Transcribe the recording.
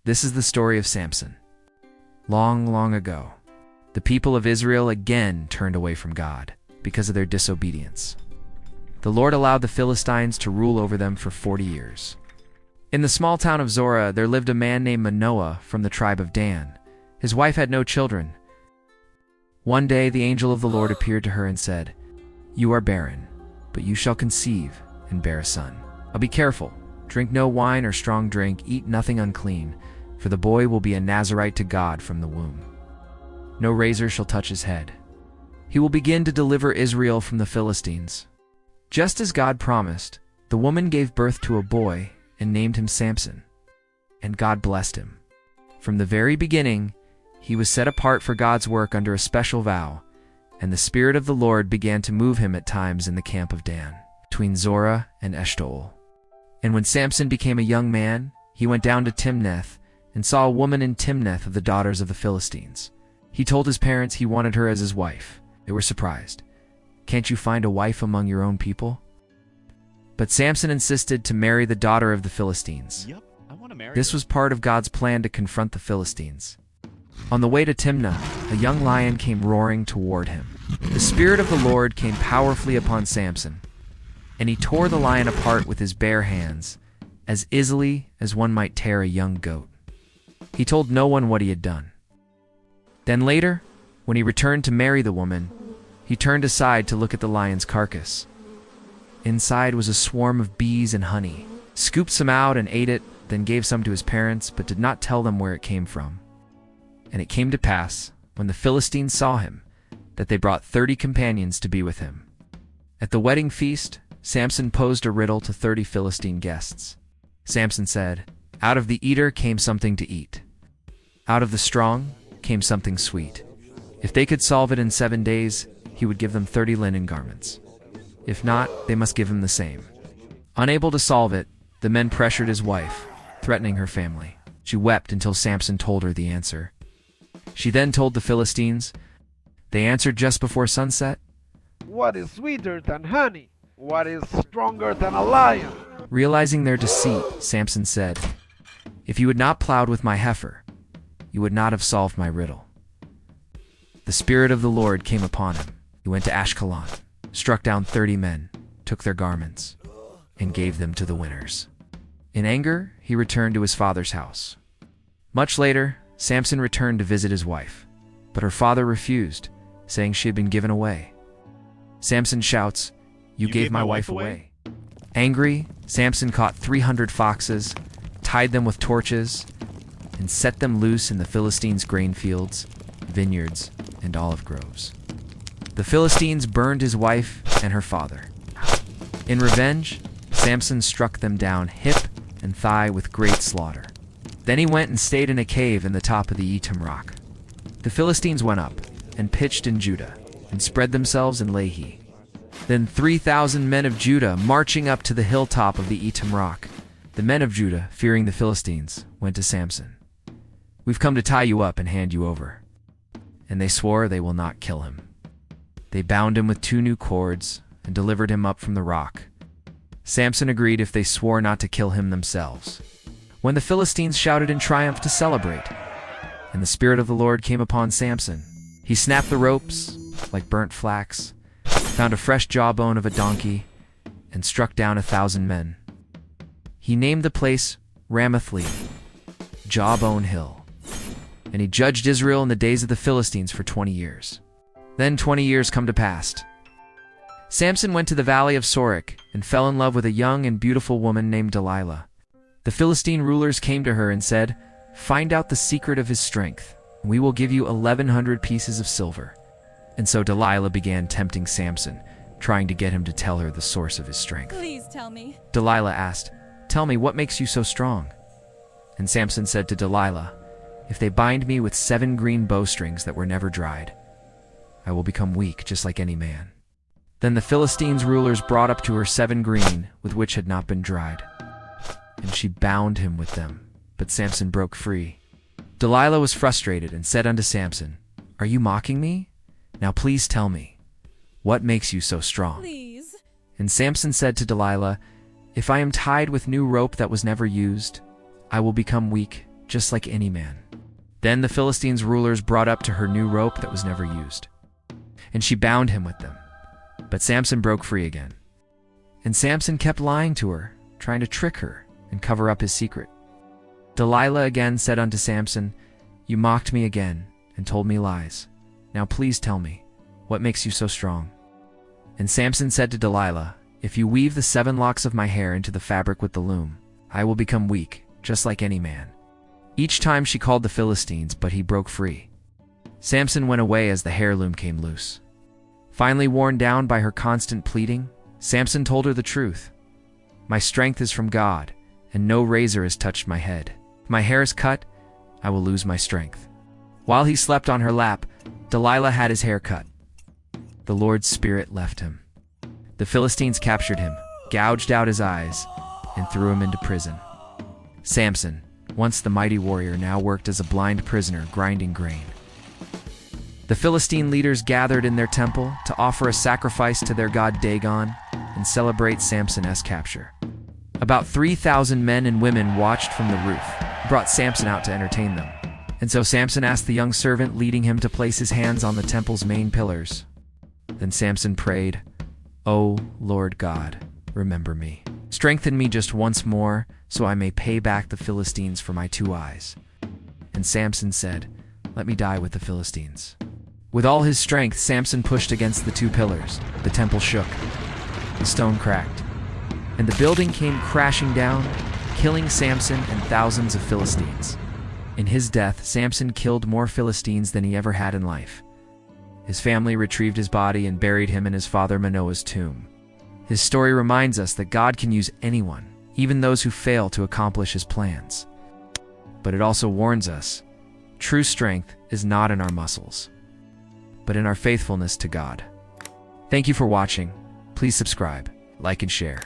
This is the story of Samson. Long, long ago, the people of Israel again turned away from God because of their disobedience. The Lord allowed the Philistines to rule over them for 40 years. In the small town of Zorah, there lived a man named Manoah from the tribe of Dan. His wife had no children. One day, the angel of the Lord appeared to her and said, "You are barren, but you shall conceive and bear a son. I'll be careful. Drink no wine or strong drink, eat nothing unclean, for the boy will be a Nazirite to God from the womb. No razor shall touch his head. He will begin to deliver Israel from the Philistines." Just as God promised, the woman gave birth to a boy and named him Samson. And God blessed him. From the very beginning, he was set apart for God's work under a special vow, and the Spirit of the Lord began to move him at times in the camp of Dan, between Zorah and Eshtaol. And when Samson became a young man, he went down to Timnath and saw a woman in Timnath of the daughters of the Philistines. He told his parents he wanted her as his wife. They were surprised. "Can't you find a wife among your own people?" But Samson insisted to marry the daughter of the Philistines. Yep, I want to marry This her. was part of God's plan to confront the Philistines. On the way to Timnath, a young lion came roaring toward him. The Spirit of the Lord came powerfully upon Samson, and he tore the lion apart with his bare hands, as easily as one might tear a young goat. He told no one what he had done. Then later, when he returned to marry the woman, he turned aside to look at the lion's carcass. Inside was a swarm of bees and honey. Scooped some out and ate it, then gave some to his parents, but did not tell them where it came from. And it came to pass, when the Philistines saw him, that they brought 30 companions to be with him. At the wedding feast, Samson posed a riddle to 30 Philistine guests. Samson said, "Out of the eater came something to eat. Out of the strong came something sweet. If they could solve it in 7 days, he would give them 30 linen garments. If not, they must give him the same." Unable to solve it, the men pressured his wife, threatening her family. She wept until Samson told her the answer. She then told the Philistines. They answered just before sunset. "What is sweeter than honey? What is stronger than a lion?" Realizing their deceit, Samson said, "If you had not plowed with my heifer, you would not have solved my riddle." The Spirit of the Lord came upon him. He went to Ashkelon, struck down 30 men, took their garments, and gave them to the winners. In anger, he returned to his father's house. Much later, Samson returned to visit his wife, but her father refused, saying she had been given away. Samson shouts, "You gave my wife away." Angry, Samson caught 300 foxes, tied them with torches, and set them loose in the Philistines' grain fields, vineyards, and olive groves. The Philistines burned his wife and her father. In revenge, Samson struck them down hip and thigh with great slaughter. Then he went and stayed in a cave in the top of the Etam rock. The Philistines went up and pitched in Judah and spread themselves in Lehi. Then 3,000 men of Judah marching up to the hilltop of the Etam rock. The men of Judah, fearing the Philistines, went to Samson. "We've come to tie you up and hand you over." And they swore they will not kill him. They bound him with 2 new cords and delivered him up from the rock. Samson agreed if they swore not to kill him themselves. When the Philistines shouted in triumph to celebrate, and the Spirit of the Lord came upon Samson, he snapped the ropes like burnt flax, found a fresh jawbone of a donkey, and struck down 1,000 men. He named the place Ramath-Lehi, Jawbone Hill, and he judged Israel in the days of the Philistines for 20 years. Then 20 years come to pass. Samson went to the valley of Sorek and fell in love with a young and beautiful woman named Delilah. The Philistine rulers came to her and said, "Find out the secret of his strength, and we will give you 1,100 pieces of silver." And so Delilah began tempting Samson, trying to get him to tell her the source of his strength. "Please tell me." Delilah asked, "Tell me, what makes you so strong?" And Samson said to Delilah, "If they bind me with 7 green bowstrings that were never dried, I will become weak just like any man." Then the Philistines' rulers brought up to her 7 green with which had not been dried, and she bound him with them, but Samson broke free. Delilah was frustrated and said unto Samson, "Are you mocking me? Now please tell me, what makes you so strong?" Please. And Samson said to Delilah, "If I am tied with new rope that was never used, I will become weak just like any man. Then the Philistines' rulers brought up to her new rope that was never used, and she bound him with them. But Samson broke free again. And Samson kept lying to her, trying to trick her and cover up his secret. Delilah again said unto Samson, "You mocked me again and told me lies. Now please tell me, what makes you so strong?" And Samson said to Delilah, "If you weave the 7 locks of my hair into the fabric with the loom, I will become weak, just like any man." Each time she called the Philistines, but he broke free. Samson went away as the hair loom came loose. Finally, worn down by her constant pleading, Samson told her the truth. "My strength is from God, and no razor has touched my head. If my hair is cut, I will lose my strength." While he slept on her lap, Delilah had his hair cut. The Lord's Spirit left him. The Philistines captured him, gouged out his eyes, and threw him into prison. Samson, once the mighty warrior, now worked as a blind prisoner grinding grain. The Philistine leaders gathered in their temple to offer a sacrifice to their god Dagon and celebrate Samson's capture. About 3,000 men and women watched from the roof, brought Samson out to entertain them. And so Samson asked the young servant leading him to place his hands on the temple's main pillars. Then Samson prayed, "O Lord God, remember me. Strengthen me just once more, so I may pay back the Philistines for my 2 eyes." And Samson said, "Let me die with the Philistines." With all his strength, Samson pushed against the 2 pillars. The temple shook. The stone cracked, and the building came crashing down, killing Samson and thousands of Philistines. In his death, Samson killed more Philistines than he ever had in life. His family retrieved his body and buried him in his father Manoah's tomb. His story reminds us that God can use anyone, even those who fail to accomplish his plans. But it also warns us, true strength is not in our muscles, but in our faithfulness to God. Thank you for watching. Please subscribe, like, and share.